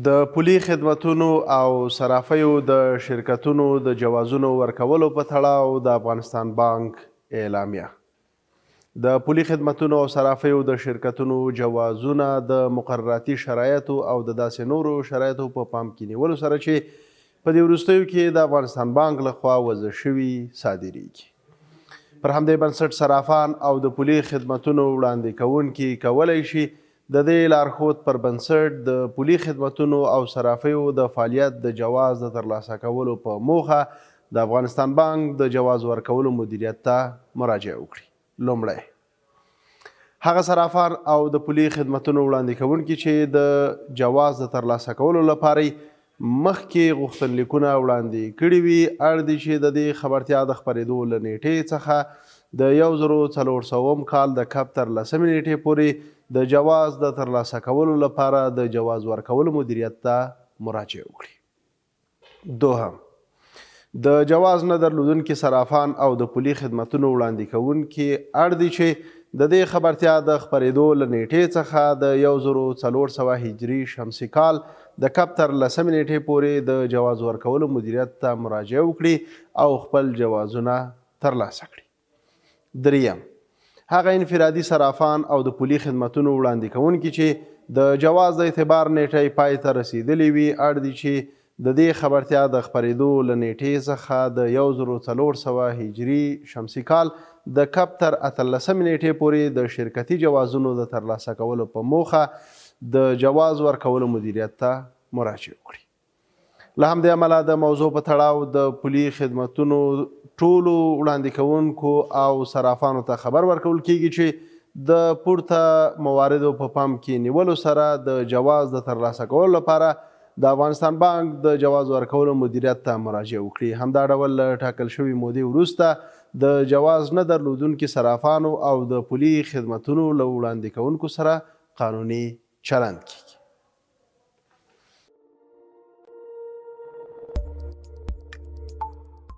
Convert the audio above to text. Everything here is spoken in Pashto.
د پولي خدمتونو او صرافیو د شرکتونو د جوازونو ورکولو په تړاو د افغانستان بانک اعلامیه. د پولي خدمتونو او صرافیو د شرکتونو جوازونه د مقرراتي شرایطو او د داسې نورو شرایطو په پام کې نیولو سره چې په دې وروستیو کې د افغانستان بانک لخوا وضع شوي صادریږي. پر همدې بنسټ صرافان او د پولي خدمتونو وړاندې کوونکي کولی شي د دې لارښود پر بنسټ د پولي خدمتونو او صرافیو د فعالیت د جواز د ترلاسه کولو په موخه د افغانستان بانک د جواز ورکولو مدیریت ته مراجعه وکړي. لومړی هغه صرافان او د پولي خدمتونو وړاندې کوونکي چې د جواز د ترلاسه کولو لپاره مخکې غوښتنلیکونه وړاندې کړي وي اړ دي چې د دې خبرتیا د خپرېدو له نیټې څخه د 1400 کال د کب تر 10 نیټې پورې د جواز د ترلاسه کولو لپاره د جواز ورکولو مدیریت ته مراجعه وکړي. دوهم، د جواز نه درلودونکي صرافان او د پولي خدمتونو وړاندې کوونکي اړ دي چې د دې خبرتیا د خپرېدو له نیټې څخه د 1400 هجري شمسي کال د کب تر 10 نیټې پورې د جواز ورکولو مدیریت ته مراجعه وکړي او خپل جوازونه ترلاسه کړي. دریم، هغه انفرادي صرافان او د پولي خدمتونو وړاندې کوونکي چې د جواز د اعتبار نیټه پای ته رسیدلې وي اړ دي چې د دې خبرتیا د خپرېدو له نیټې څخه د 1400 هجري شمسي کال د کب تر 18 نیټې پورې د شرکتي جوازونو د ترلاسه کولو په موخه د جواز ورکولو مدیریت ته مراجعه وکړي. له همدې امله د موضوع په تړاو د پولي خدمتونو ټولو وړاندې کوونکو او صرافانو ته خبر ورکول کیږي چې د پورته مواردو په پام کې نیولو سره د جواز د ترلاسه کولو لپاره د افغانستان بانک د جواز ورکولو مدیریت ته مراجعه وکړي. همدا ډول له ټاکل شوې مودې وروسته د جواز نه درلودونکي صرافانو او د پولي خدمتونو له وړاندې کوونکو سره قانوني چلند کیږي.